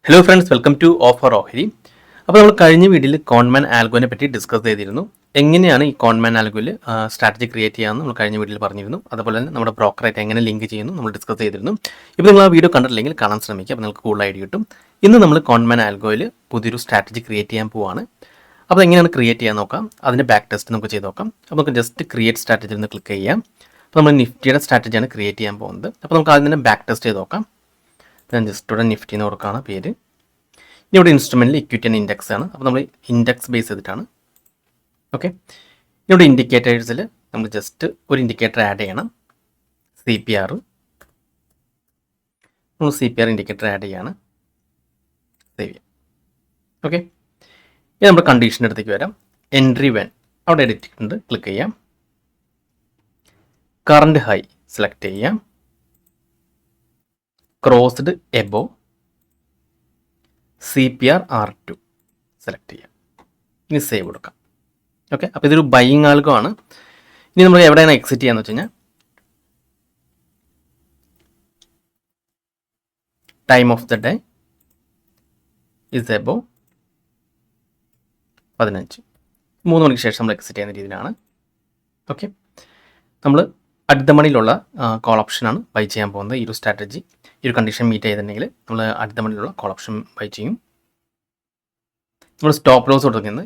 Hello friends, welcome to offer ഓഹരി. അപ്പോൾ നമ്മൾ കഴിഞ്ഞ വീഡിയോയിൽ കോൺമാൻ ആൽഗോനെ പറ്റി ഡിസ്കസ് ചെയ്തിരുന്നു. എങ്ങനെയാണ് ഈ കോൺമാൻ ആൽഗോയിൽ സ്ട്രാറ്റജി ക്രിയേറ്റ് ചെയ്യാമെന്ന് നമ്മൾ കഴിഞ്ഞ വീഡിയോയിൽ പറഞ്ഞിരുന്നു. അതുപോലെ തന്നെ നമ്മുടെ ബ്രോക്കറായിട്ട് എങ്ങനെ ലിങ്ക് ചെയ്യുന്നു നമ്മൾ ഡിസ്കസ് ചെയ്തിരുന്നു. ഇപ്പോൾ നിങ്ങൾ ആ വീഡിയോ കണ്ടിട്ടില്ലെങ്കിൽ കാണാൻ ശ്രമിക്കുക, അപ്പോൾ നിങ്ങൾക്ക് കൂടുതൽ ഐഡിയ കിട്ടും. ഇന്ന് നമ്മൾ കോൺമാൻ ആൽഗോയിൽ പുതിയൊരു സ്ട്രാറ്റജി ക്രിയേറ്റ് ചെയ്യാൻ പോവാണ്. അപ്പോൾ എങ്ങനെയാണ് ക്രിയേറ്റ് ചെയ്യാൻ നോക്കാം, അതിൻ്റെ ബാക്ക് ടെസ്റ്റ് നമുക്ക് ചെയ്ത് നോക്കാം. അപ്പോൾ നമുക്ക് ജസ്റ്റ് ക്രിയേറ്റ് സ്ട്രാറ്റജി ഒന്ന് ക്ലിക്ക് ചെയ്യാം. അപ്പോൾ നമ്മൾ നിഫ്റ്റിയുടെ സ്ട്രാറ്റജിയാണ് ക്രിയേറ്റ് ചെയ്യാൻ പോകുന്നത്. അപ്പോൾ നമുക്ക് ആദ്യം തന്നെ ബാക്ക് ടെസ്റ്റ് ചെയ്ത് നോക്കാം. ഞാൻ ജസ്റ്റ് ഇവിടെ നിഫ്റ്റി എന്ന് കൊടുക്കുകയാണ് പേര്. ഇനി ഇവിടെ ഇൻസ്ട്രുമെൻറ്റിൽ ഇക്വിറ്റി ആൻഡ് ഇൻഡെക്സ് ആണ്. അപ്പോൾ നമ്മൾ ഇൻഡെക്സ് ബേസ് ചെയ്തിട്ടാണ്. ഓക്കെ, ഇവിടെ ഇൻഡിക്കേറ്റേഴ്സിൽ നമ്മൾ ജസ്റ്റ് ഒരു ഇൻഡിക്കേറ്റർ ആഡ് ചെയ്യണം. CPR, നമ്മൾ CPR ഇൻഡിക്കേറ്റർ ആഡ് ചെയ്യാണ്. സേവ് ചെയ്യാം. ഓക്കെ, ഇനി നമ്മുടെ കണ്ടീഷൻ്റെ അടുത്തേക്ക് വരാം. എൻട്രി വെൻ അവിടെ എഡിറ്റ് ഉണ്ട്, ക്ലിക്ക് ചെയ്യാം. കറണ്ട് ഹൈ സെലക്ട് ചെയ്യാം. Crossed above CPR R2 select ചെയ്യാം. ഇനി സേവ് കൊടുക്കാം. ഓക്കെ, അപ്പോൾ ഇതൊരു ബൈയിങ് ആൽഗോ ആണ്. ഇനി നമ്മൾ എവിടെയാണ് എക്സിറ്റ് ചെയ്യാന്ന് വെച്ച് കഴിഞ്ഞാൽ time of the day is above 15, 3 മണിക്ക് ശേഷം നമ്മൾ എക്സിറ്റ് ചെയ്യുന്ന രീതിയിലാണ്. ഓക്കെ, നമ്മൾ അറ്റ് ദ മണിയിലുള്ള കോൾ ഓപ്ഷനാണ് ബൈ ചെയ്യാൻ പോകുന്നത്. ഈ ഒരു സ്ട്രാറ്റജി ഈ ഒരു കണ്ടീഷൻ മീറ്റ് ചെയ്തിട്ടുണ്ടെങ്കിൽ നമ്മൾ അറ്റ് ദ മണിയിലുള്ള കോൾ ഓപ്ഷൻ ബൈ ചെയ്യും. നമ്മൾ സ്റ്റോപ്പ് ലോസ് കൊടുക്കുന്നത്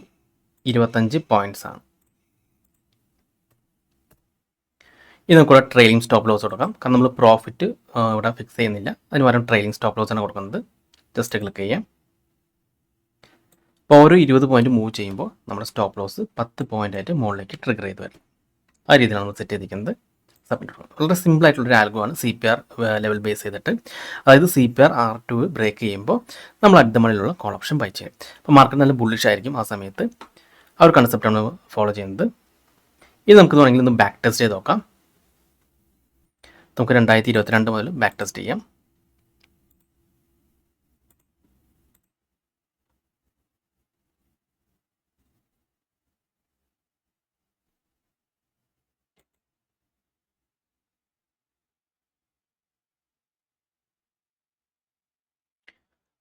25 പോയിൻറ്റ്സ് ആണ്. ഇത് നമുക്കിവിടെ ട്രെയിലിംഗ് സ്റ്റോപ്പ് ലോസ് കൊടുക്കാം, കാരണം നമ്മൾ പ്രോഫിറ്റ് ഇവിടെ ഫിക്സ് ചെയ്യുന്നില്ല. അതിന് പകരം ട്രെയിലിംഗ് സ്റ്റോപ്പ് ലോസ് ആണ് കൊടുക്കുന്നത്. ജസ്റ്റ് ക്ലിക്ക് ചെയ്യാം. അപ്പോൾ ഓരോ 20 പോയിൻറ്റ് മൂവ് ചെയ്യുമ്പോൾ നമ്മുടെ സ്റ്റോപ്പ് ലോസ് 10 പോയിൻ്റായിട്ട് മുകളിലേക്ക് ട്രിഗർ ചെയ്ത് വരും. ആ രീതിയിലാണ് നമ്മൾ സെറ്റ് ചെയ്തിരിക്കുന്നത്. വളരെ സിമ്പിൾ ആയിട്ടുള്ളൊരു ആൽഗോ ആണ്. CPR ലെവൽ ബേസ് ചെയ്തിട്ട്, അതായത് CPR R2 ബ്രേക്ക് ചെയ്യുമ്പോൾ നമ്മൾ അറ്റ് ദ മണിയിലുള്ള കോൾ ഓപ്ഷൻ ബൈ ചെയ്യും. അപ്പോൾ മാർക്കറ്റ് നല്ല ബുള്ളിഷ് ആയിരിക്കും ആ സമയത്ത്. ആ ഒരു കൺസെപ്റ്റാണ് ഫോളോ ചെയ്യുന്നത്. ഇത് നമുക്ക് വേണമെങ്കിൽ ഒന്ന് ബാക്ക് ടെസ്റ്റ് ചെയ്ത് നോക്കാം. നമുക്ക് 2022 മുതൽ ബാക്ക് ടെസ്റ്റ് ചെയ്യാം.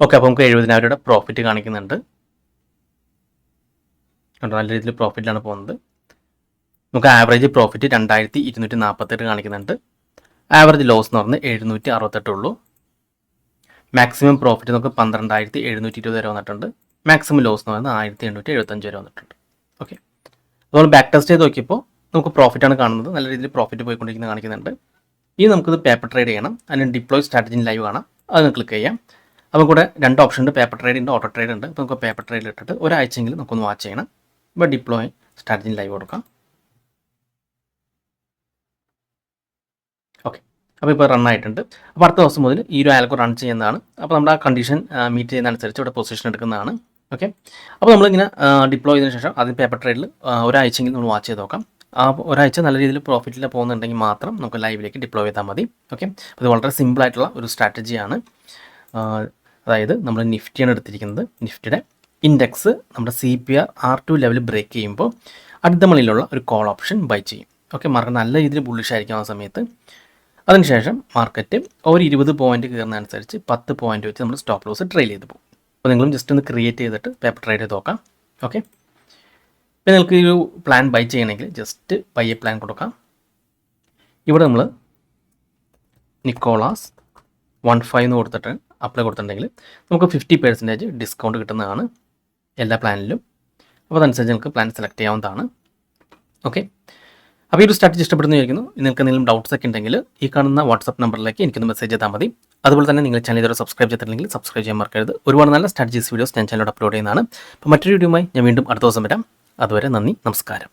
ഓക്കെ, അപ്പോൾ നമുക്ക് 70,000 രൂപയുടെ പ്രോഫിറ്റ് കാണിക്കുന്നുണ്ട്. നല്ല രീതിയിൽ പ്രോഫിറ്റിലാണ് പോകുന്നത്. നമുക്ക് ആവറേജ് പ്രോഫിറ്റ് 2248 കാണിക്കുന്നുണ്ട്. ആവറേജ് ലോസ് എന്ന് പറഞ്ഞാൽ 768 ഉള്ളൂ. മാക്സിമം പ്രോഫിറ്റ് നമുക്ക് 12,720 വരെ വന്നിട്ടുണ്ട്. മാക്സിമം ലോസ് എന്ന് പറയുന്നത് 1,875 വരെ വന്നിട്ടുണ്ട്. ഓക്കെ, നമ്മൾ ബാക്ക് ടെസ്റ്റ് ചെയ്ത് നോക്കിയപ്പോൾ നമുക്ക് പ്രോഫിറ്റാണ് കാണുന്നത്. നല്ല രീതിയിൽ പ്രോഫിറ്റ് പോയിക്കൊണ്ടിരിക്കുന്നത് കാണിക്കുന്നുണ്ട്. ഇനി നമുക്കിത് പേപ്പർ ട്രേഡ് ചെയ്യണം. അതിന് ഡിപ്ലോയ് സ്ട്രാറ്റജി ലൈവ് കാണാം. അത് ക്ലിക്ക് ചെയ്യാം. അപ്പോൾ കൂടെ 2 ഓപ്ഷൻ ഉണ്ട്, പേപ്പർ ട്രേഡ് ഉണ്ട്, ഓട്ടോ ട്രേഡ് ഉണ്ട്. അപ്പോൾ നമുക്ക് പേപ്പർ ട്രേഡിൽ ഇട്ടിട്ട് ഒരാഴ്ചയെങ്കിലും നമുക്കൊന്ന് വാച്ച് ചെയ്യണം. ഇപ്പോൾ ഡിപ്ലോയ് സ്ട്രാറ്റജി ലൈവ് കൊടുക്കാം. ഓക്കെ, അപ്പോൾ ഇപ്പോൾ റൺ ആയിട്ടുണ്ട്. അപ്പോൾ അടുത്ത ദിവസം മുതൽ ഈ ഒരു ആൽഗോ റൺ ചെയ്യുന്നതാണ്. അപ്പോൾ നമ്മുടെ ആ കണ്ടീഷൻ മീറ്റ് ചെയ്യുന്നതനുസരിച്ച് ഇവിടെ പൊസിഷൻ എടുക്കുന്നതാണ്. ഓക്കെ, അപ്പോൾ നമ്മളിങ്ങനെ ഡിപ്ലോയ് ചെയ്തതിന് ശേഷം അതിന് പേപ്പർ ട്രേഡിൽ ഒരാഴ്ചയെങ്കിലും നമ്മൾ വാച്ച് ചെയ്ത് നോക്കാം. ആ ഒരാഴ്ച നല്ല രീതിയിൽ പ്രോഫിറ്റിൽ പോകുന്നുണ്ടെങ്കിൽ മാത്രം നമുക്ക് ലൈവിലേക്ക് ഡിപ്ലോയ് ചെയ്താൽ മതി. ഓക്കെ, അപ്പോൾ ഇത് വളരെ സിമ്പിളായിട്ടുള്ള ഒരു സ്ട്രാറ്റജിയാണ്. അതായത് നമ്മൾ നിഫ്റ്റിയാണ് എടുത്തിരിക്കുന്നത്. നിഫ്റ്റിയുടെ ഇൻഡെക്സ് നമ്മുടെ CPR R2 ലെവൽ ബ്രേക്ക് ചെയ്യുമ്പോൾ അടുത്ത മണിയിലുള്ള ഒരു കോൾ ഓപ്ഷൻ ബൈ ചെയ്യും. ഓക്കെ, മാർക്കറ്റ് നല്ല രീതിയിൽ ബുള്ളിഷ് ആയിരിക്കും ആ സമയത്ത്. അതിനുശേഷം മാർക്കറ്റ് ഒരു 20 പോയിൻറ്റ് കയറുന്നതനുസരിച്ച് 10 പോയിൻറ്റ് വെച്ച് നമ്മൾ സ്റ്റോപ്പ് ലോസ് ട്രെയിൽ ചെയ്ത് പോകും. അപ്പോൾ നിങ്ങളും ജസ്റ്റ് ഒന്ന് ക്രിയേറ്റ് ചെയ്തിട്ട് പേപ്പർ ട്രേഡ് ചെയ്ത് നോക്കാം. ഓക്കെ, ഇപ്പോൾ നിങ്ങൾക്ക് ഈ ഒരു പ്ലാൻ ബൈ ചെയ്യണമെങ്കിൽ ജസ്റ്റ് ബൈ എ പ്ലാൻ കൊടുക്കാം. ഇവിടെ നമ്മൾ നിക്കോളാസ് 15 എന്ന് കൊടുത്തിട്ട് അപ്ലൈ കൊടുത്തിട്ടുണ്ടെങ്കിൽ നമുക്ക് 50% ഡിസ്കൗണ്ട് കിട്ടുന്നതാണ് എല്ലാ പ്ലാനിലും. അപ്പോൾ അതനുസരിച്ച് നിങ്ങൾക്ക് പ്ലാൻ സെലക്ട് ചെയ്യാവുന്നതാണ്. ഓക്കെ, അപ്പോൾ ഈ ഒരു സ്ട്രാറ്റജി ഇഷ്ടപ്പെടുന്നു വിചാരിക്കുന്നു. നിങ്ങൾക്ക് എന്തെങ്കിലും ഡൗട്ട്സ് ഒക്കെ ഉണ്ടെങ്കിൽ ഈ കാണുന്ന വാട്സപ്പ് നമ്പറിലേക്ക് എനിക്കൊന്ന് മെസ്സേജ് ചെയ്താൽ മതി. അതുപോലെ തന്നെ നിങ്ങൾ ചാനൽ ഇതുവരെ സബ്സ്ക്രൈബ് ചെയ്തിട്ടുണ്ടെങ്കിൽ സബ്സ്ക്രൈബ് ചെയ്യാൻ മറക്കരുത്. ഒരുപാട് നല്ല സ്ട്രാറ്റജീസ് വീഡിയോസ് ഞാൻ ചാനലിൽ അപ്ലോഡ് ചെയ്യുന്നതാണ്. അപ്പോൾ മറ്റൊരു വീഡിയോയുമായി ഞാൻ വീണ്ടും അടുത്ത ദിവസം വരാം. അതുവരെ നന്ദി, നമസ്കാരം.